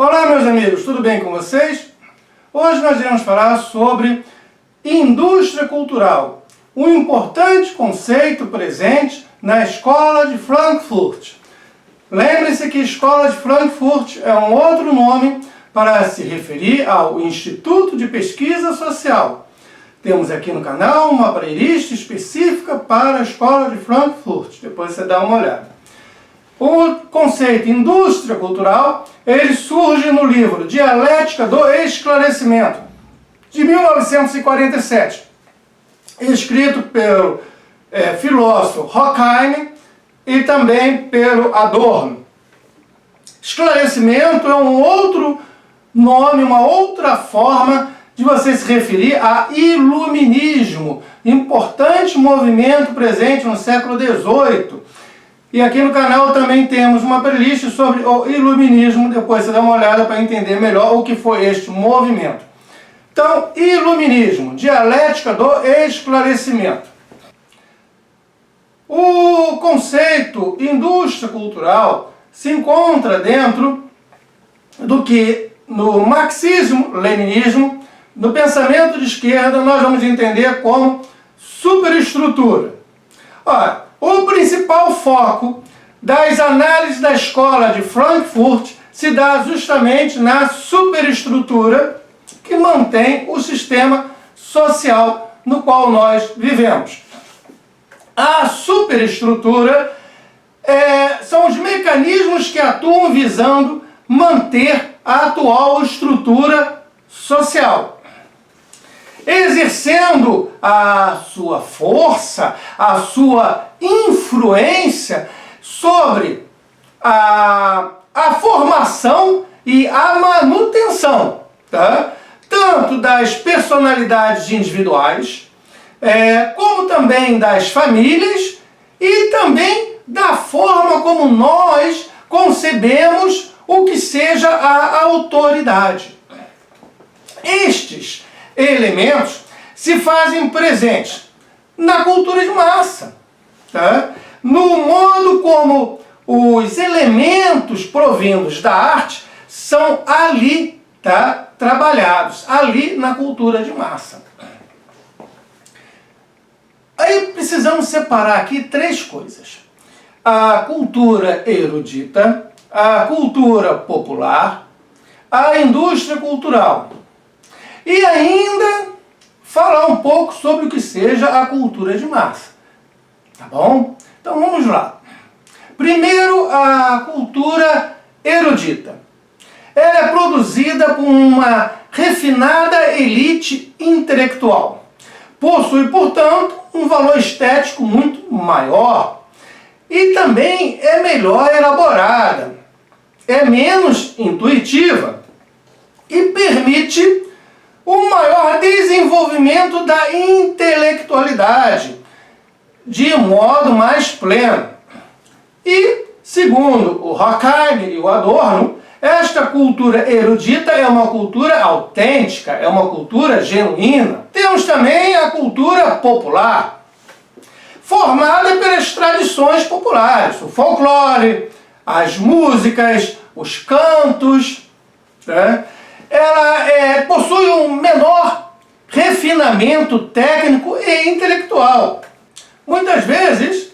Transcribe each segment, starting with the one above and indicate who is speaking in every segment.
Speaker 1: Olá, meus amigos, tudo bem com vocês? Hoje nós iremos falar sobre indústria cultural, um importante conceito presente na Escola de Frankfurt. Lembre-se que Escola de Frankfurt é um outro nome para se referir ao Instituto de Pesquisa Social. Temos aqui no canal uma playlist específica para a Escola de Frankfurt, depois você dá uma olhada. O conceito indústria cultural, ele surge no livro Dialética do Esclarecimento, de 1947, escrito pelo filósofo Horkheim e também pelo Adorno. Esclarecimento é um outro nome, uma outra forma de você se referir a iluminismo, importante movimento presente no século XVIII. E aqui no canal também temos uma playlist sobre o iluminismo, depois você dá uma olhada para entender melhor o que foi este movimento. Então, iluminismo, dialética do esclarecimento. O conceito indústria cultural se encontra dentro do que no marxismo-leninismo, no pensamento de esquerda, nós vamos entender como superestrutura. Olha, o principal foco das análises da Escola de Frankfurt se dá justamente na superestrutura que mantém o sistema social no qual nós vivemos. A superestrutura são os mecanismos que atuam visando manter a atual estrutura social, exercendo a sua força, a sua influência sobre a formação e a manutenção, tá? Tanto das personalidades individuais, como também das famílias e também da forma como nós concebemos o que seja a autoridade. Estes elementos se fazem presentes na cultura de massa, tá? No modo como os elementos provindos da arte são ali, tá, trabalhados, ali na cultura de massa. Aí precisamos separar aqui três coisas: a cultura erudita, a cultura popular, a indústria cultural. E ainda falar um pouco sobre o que seja a cultura de massa. Tá bom? Então vamos lá. Primeiro, a cultura erudita. Ela é produzida por uma refinada elite intelectual. Possui, portanto, um valor estético muito maior. E também é melhor elaborada. É menos intuitiva. E permite o maior desenvolvimento da intelectualidade, de modo mais pleno. E, segundo o Horkheim e o Adorno, esta cultura erudita é uma cultura autêntica, é uma cultura genuína. Temos também a cultura popular, formada pelas tradições populares, o folclore, as músicas, os cantos, né? Ela possui um menor refinamento técnico e intelectual. Muitas vezes,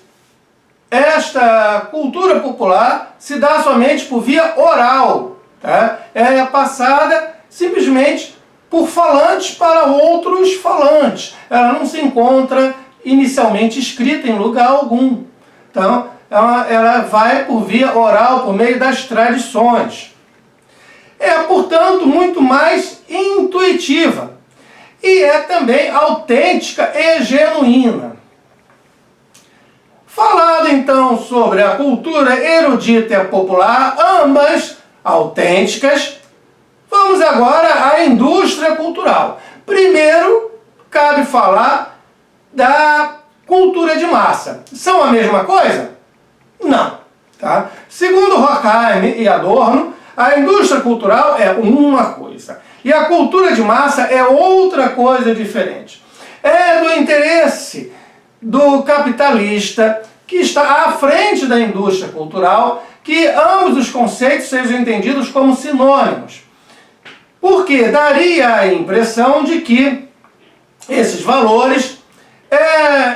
Speaker 1: esta cultura popular se dá somente por via oral, tá? Ela é passada simplesmente por falantes para outros falantes. Ela não se encontra inicialmente escrita em lugar algum. Então, ela vai por via oral, por meio das tradições. É, portanto, muito mais intuitiva e é também autêntica e genuína. Falado então sobre a cultura erudita e a popular, ambas autênticas, vamos agora à indústria cultural. Primeiro, cabe falar da cultura de massa. São a mesma coisa? Não. Tá? Segundo Horkheim e Adorno, a indústria cultural é uma coisa e a cultura de massa é outra coisa diferente. É do interesse do capitalista que está à frente da indústria cultural que ambos os conceitos sejam entendidos como sinônimos. Porque daria a impressão de que esses valores,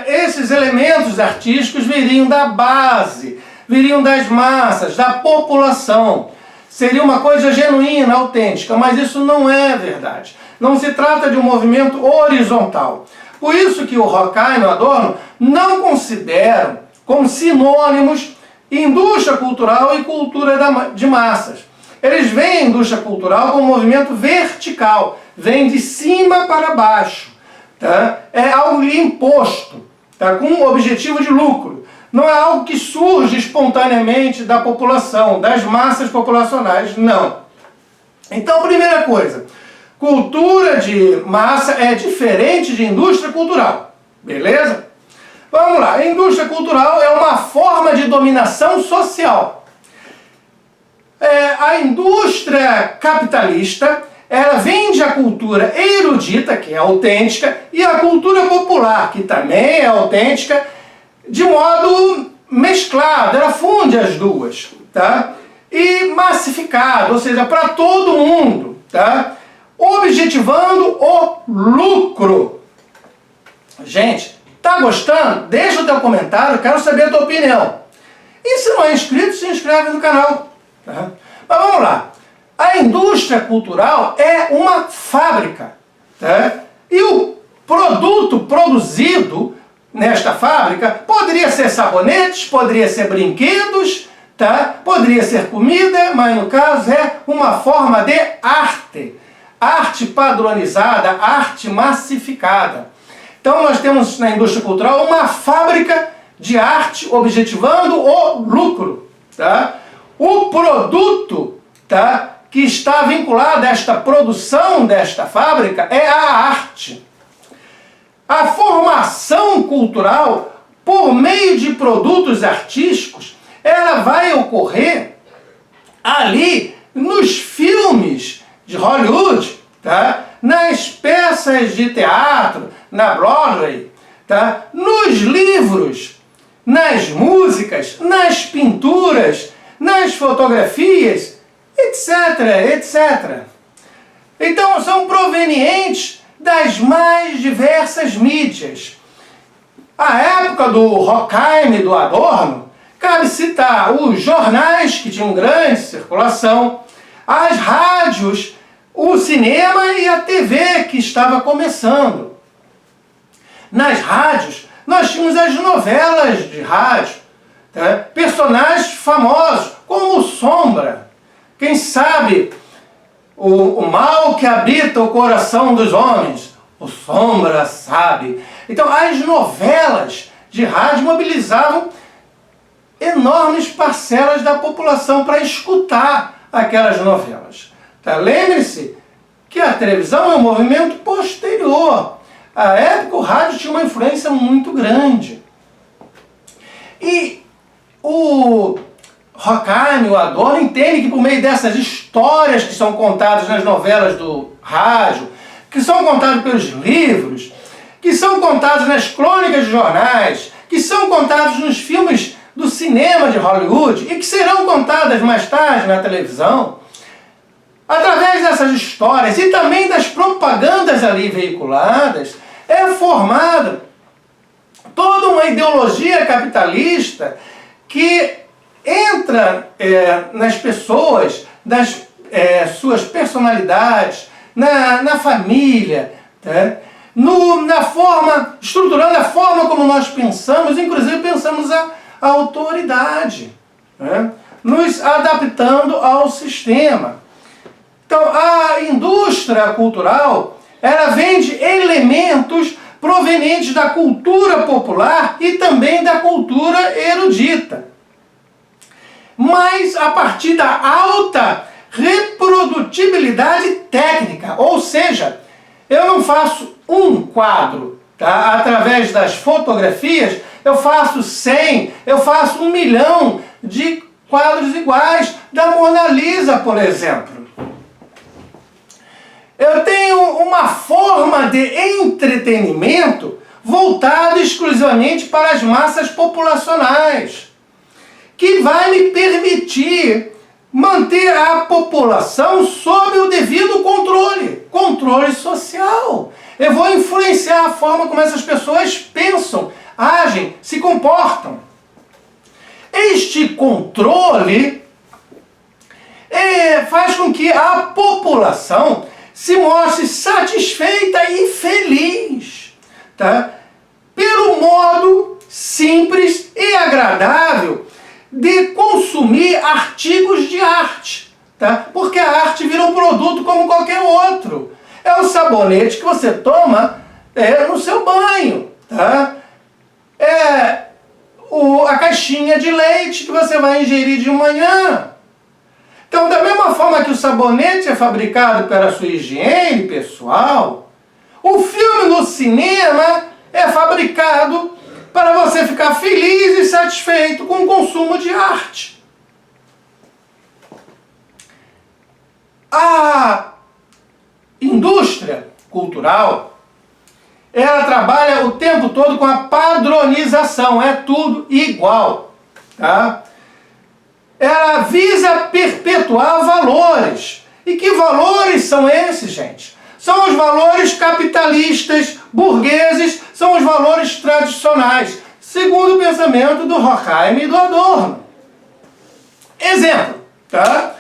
Speaker 1: esses elementos artísticos viriam da base, viriam das massas, da população. Seria uma coisa genuína, autêntica, mas isso não é verdade. Não se trata de um movimento horizontal. Por isso que o Horkheim e o Adorno não consideram como sinônimos indústria cultural e cultura de massas. Eles veem a indústria cultural como um movimento vertical, vem de cima para baixo. Tá? É algo imposto, tá? Com um objetivo de lucro. Não é algo que surge espontaneamente da população, das massas populacionais, não. Então, primeira coisa, cultura de massa é diferente de indústria cultural, beleza? Vamos lá, a indústria cultural é uma forma de dominação social. A indústria capitalista, ela vende a cultura erudita, que é autêntica, e a cultura popular, que também é autêntica, de modo mesclado, ela funde as duas, tá? E massificado, ou seja, para todo mundo, tá? Objetivando o lucro. Gente, tá gostando? Deixa o teu comentário, quero saber a tua opinião. E se não é inscrito, se inscreve no canal. Tá? Mas vamos lá. A indústria cultural é uma fábrica. Tá? E o produto produzido nesta fábrica poderia ser sabonetes, poderia ser brinquedos, tá? Poderia ser comida, mas no caso é uma forma de arte. Arte padronizada, arte massificada. Então nós temos na indústria cultural uma fábrica de arte objetivando o lucro. Tá? O produto, tá, que está vinculado a esta produção desta fábrica é a arte. A formação cultural, por meio de produtos artísticos, ela vai ocorrer ali nos filmes de Hollywood, tá? Nas peças de teatro, na Broadway, tá? Nos livros, nas músicas, nas pinturas, nas fotografias, etc, etc. Então são provenientes das mais diversas mídias. A época do Horkheim e do Adorno, cabe citar os jornais que tinham grande circulação, as rádios, o cinema e a TV que estava começando. Nas rádios, nós tínhamos as novelas de rádio, tá? Personagens famosos, como o Sombra. Quem sabe o mal que habita o coração dos homens, o Sombra sabe. Então, as novelas de rádio mobilizavam enormes parcelas da população para escutar aquelas novelas. Tá? Lembre-se que a televisão é um movimento posterior. À época, o rádio tinha uma influência muito grande. E o Horkheim, o Adorno, entende que por meio dessas histórias que são contadas nas novelas do rádio, que são contadas pelos livros, que são contadas nas crônicas de jornais, que são contadas nos filmes do cinema de Hollywood e que serão contadas mais tarde na televisão, através dessas histórias e também das propagandas ali veiculadas, é formada toda uma ideologia capitalista que entra nas pessoas, nas suas personalidades, na família, tá? Na forma, estruturando a forma como nós pensamos, inclusive pensamos a autoridade, né? Nos adaptando ao sistema. Então, a indústria cultural, ela vende elementos provenientes da cultura popular e também da cultura erudita. Mas a partir da alta reprodutibilidade técnica, ou seja, eu não faço um quadro, tá? Através das fotografias, eu faço 100, eu faço 1 milhão de quadros iguais da Mona Lisa, por exemplo. Eu tenho uma forma de entretenimento voltado exclusivamente para as massas populacionais. que vai me permitir manter a população sob o devido controle social. Eu vou influenciar a forma como essas pessoas pensam, agem, se comportam. Este controle faz com que a população se mostre satisfeita e feliz, tá? Pelo modo simples e agradável de consumir artigos de arte, tá? Porque a arte vira um produto como qualquer outro. É o sabonete que você toma no seu banho, tá? É a caixinha de leite que você vai ingerir de manhã. Então, da mesma forma que o sabonete é fabricado pela sua higiene pessoal, o filme no cinema é fabricado para você ficar feliz e satisfeito com o consumo de arte. A indústria cultural, ela trabalha o tempo todo com a padronização, é tudo igual, tá? Ela visa perpetuar valores. E que valores são esses, gente? São os valores capitalistas, burgueses, são os valores tradicionais, segundo o pensamento do Horkheim e do Adorno. Exemplo, tá?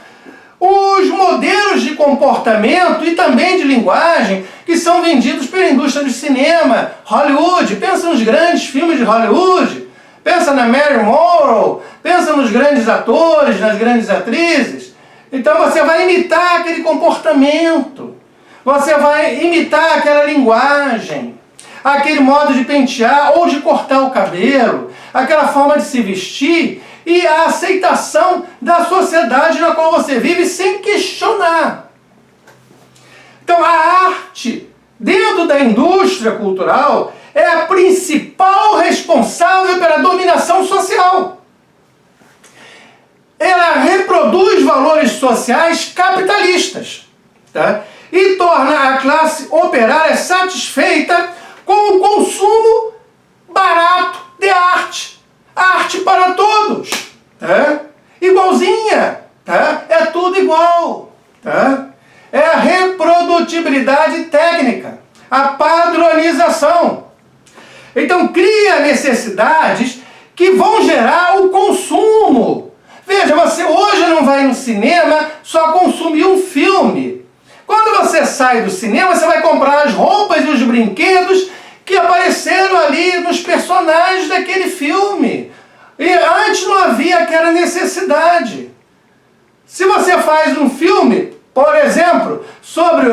Speaker 1: Os modelos de comportamento e também de linguagem que são vendidos pela indústria do cinema, Hollywood. Pensa nos grandes filmes de Hollywood, pensa na Marilyn Monroe, pensa nos grandes atores, nas grandes atrizes. Então você vai imitar aquele comportamento, você vai imitar aquela linguagem, aquele modo de pentear ou de cortar o cabelo, aquela forma de se vestir e a aceitação da sociedade na qual você vive sem questionar. Então a arte, dentro da indústria cultural, é a principal responsável pela dominação social. Ela reproduz valores sociais capitalistas, tá? E torna a classe operária satisfeita com o consumo barato de arte. Arte para todos, tá? Igualzinha, tá? É tudo igual, tá? É a reprodutibilidade técnica, a padronização. Então cria necessidades que vão gerar o consumo. Veja, você hoje não vai no cinema só consumir um filme. Quando você sai do cinema, você vai comprar as roupas e os brinquedos que apareceram ali nos personagens daquele filme. E antes não havia aquela necessidade. Se você faz um filme, por exemplo, sobre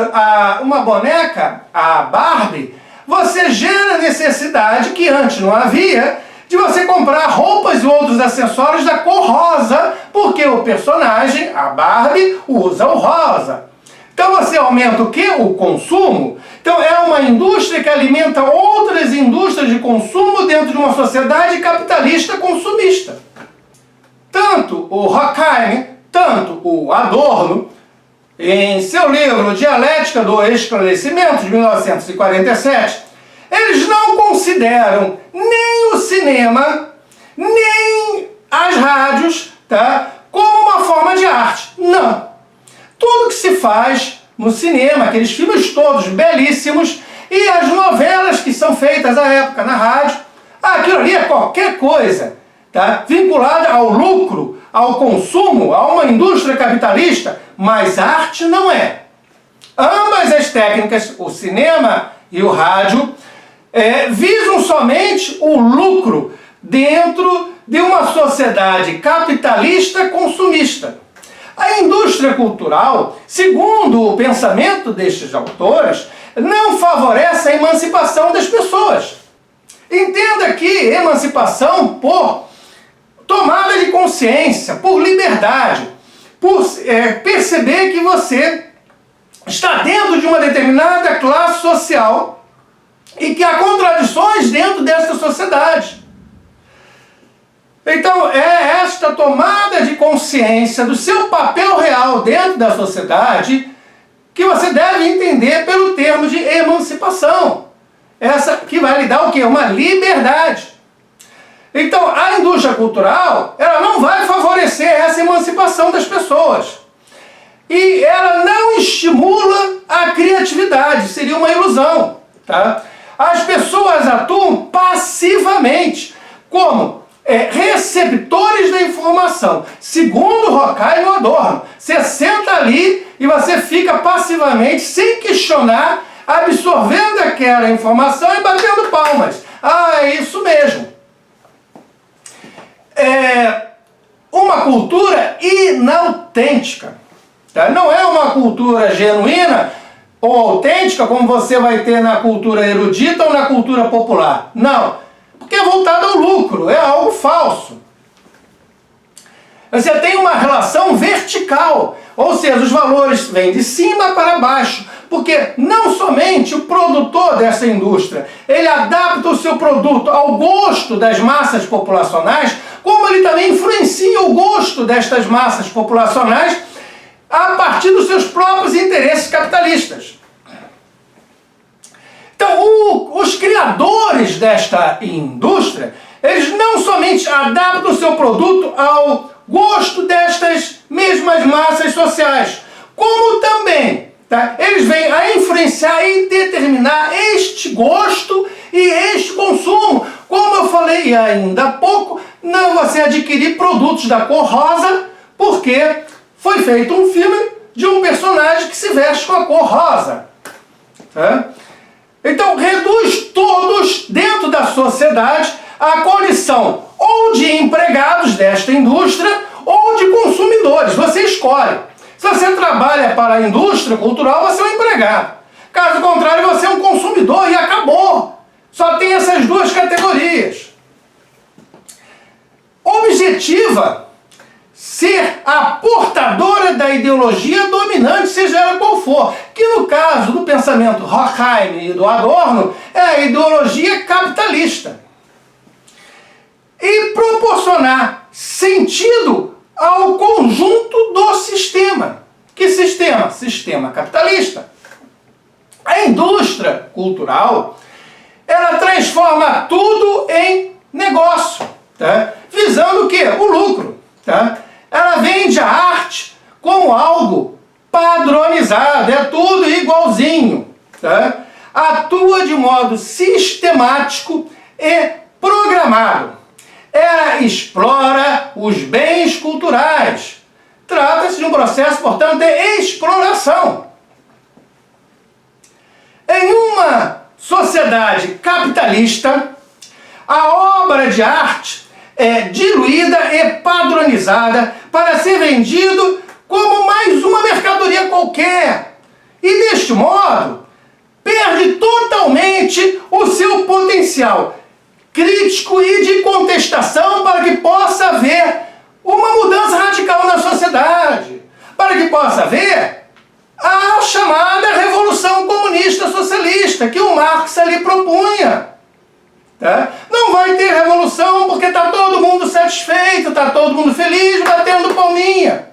Speaker 1: uma boneca, a Barbie, você gera necessidade que antes não havia de você comprar roupas e outros acessórios da cor rosa, porque o personagem, a Barbie, usa o rosa. Então você aumenta o quê? O consumo. Então é uma indústria que alimenta outras indústrias de consumo dentro de uma sociedade capitalista consumista. Tanto o Horkheim, tanto o Adorno, em seu livro Dialética do Esclarecimento, de 1947, eles não consideram nem o cinema, nem as rádios, tá, como uma forma de arte. Não. Tudo que se faz no cinema, aqueles filmes todos belíssimos, e as novelas que são feitas à época na rádio, aquilo ali é qualquer coisa, tá, vinculada ao lucro, ao consumo, a uma indústria capitalista, mas arte não é. Ambas as técnicas, o cinema e o rádio, visam somente o lucro dentro de uma sociedade capitalista consumista. A indústria cultural, segundo o pensamento destes autores, não favorece a emancipação das pessoas. Entenda que emancipação por tomada de consciência, por liberdade, por perceber que você está dentro de uma determinada classe social e que há contradições dentro dessa sociedade. Então, é esta tomada de consciência do seu papel real dentro da sociedade que você deve entender pelo termo de emancipação. Essa que vai lhe dar o quê? Uma liberdade. Então, a indústria cultural, ela não vai favorecer essa emancipação das pessoas. E ela não estimula a criatividade, seria uma ilusão, tá? As pessoas atuam passivamente, como receptores da informação. Segundo Horkheim e Adorno, você senta ali e você fica passivamente, sem questionar, absorvendo aquela informação e batendo palmas. Ah, é isso mesmo. É uma cultura inautêntica. Tá? Não é uma cultura genuína ou autêntica, como você vai ter na cultura erudita ou na cultura popular. Não, porque é voltado ao lucro, é algo falso. Você tem uma relação vertical, ou seja, os valores vêm de cima para baixo, porque não somente o produtor dessa indústria, ele adapta o seu produto ao gosto das massas populacionais, como ele também influencia o gosto destas massas populacionais a partir dos seus próprios interesses capitalistas. Então, os criadores desta indústria, eles não somente adaptam o seu produto ao gosto destas mesmas massas sociais, como também, tá, eles vêm a influenciar e determinar este gosto e este consumo. Como eu falei ainda há pouco, não você adquirir produtos da cor rosa, porque foi feito um filme de um personagem que se veste com a cor rosa. Tá? Então, reduz todos dentro da sociedade a condição ou de empregados desta indústria ou de consumidores. Você escolhe. Se você trabalha para a indústria cultural, você é um empregado. Caso contrário, você é um consumidor e acabou. Só tem essas duas categorias. Objetiva ser a portadora da ideologia dominante, seja ela qual for, que no caso do pensamento Horkheim e do Adorno é a ideologia capitalista. E proporcionar sentido ao conjunto do sistema. Que sistema? Sistema capitalista. A indústria cultural, ela transforma tudo em negócio, tá? Visando o quê? O lucro. Tá? Ela vende a arte como algo padronizado, é tudo igualzinho. Tá? Atua de modo sistemático e programado. Ela explora os bens culturais. Trata-se de um processo, portanto, de exploração. Em uma sociedade capitalista, a obra de arte é diluída e padronizada para ser vendido como mais uma mercadoria qualquer. E deste modo, perde totalmente o seu potencial crítico e de contestação para que possa haver uma mudança radical na sociedade, para que possa haver a chamada Revolução Comunista Socialista que o Marx ali propunha. Tá? Não vai ter revolução porque está todo mundo satisfeito, está todo mundo feliz, batendo palminha.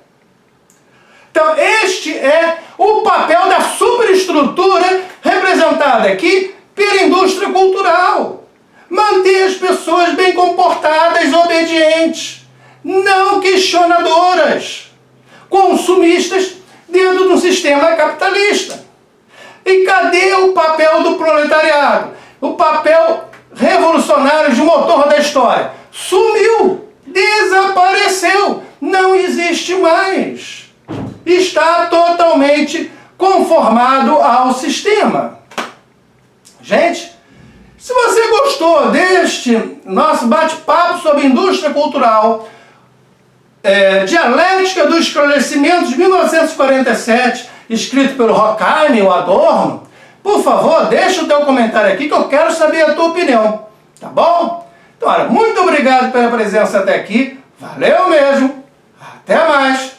Speaker 1: Então este é o papel da superestrutura representada aqui pela indústria cultural. Manter as pessoas bem comportadas, obedientes, não questionadoras, consumistas dentro de um sistema capitalista. E cadê o papel do proletariado? O papel revolucionário de motor da história? Sumiu, desapareceu, não existe mais. Está totalmente conformado ao sistema. Gente, se você gostou deste nosso bate-papo sobre indústria cultural, Dialética do Esclarecimento de 1947, escrito pelo Horkheim e o Adorno, por favor, deixa o teu comentário aqui que eu quero saber a tua opinião, tá bom? Então, olha, muito obrigado pela presença até aqui, valeu mesmo, até mais!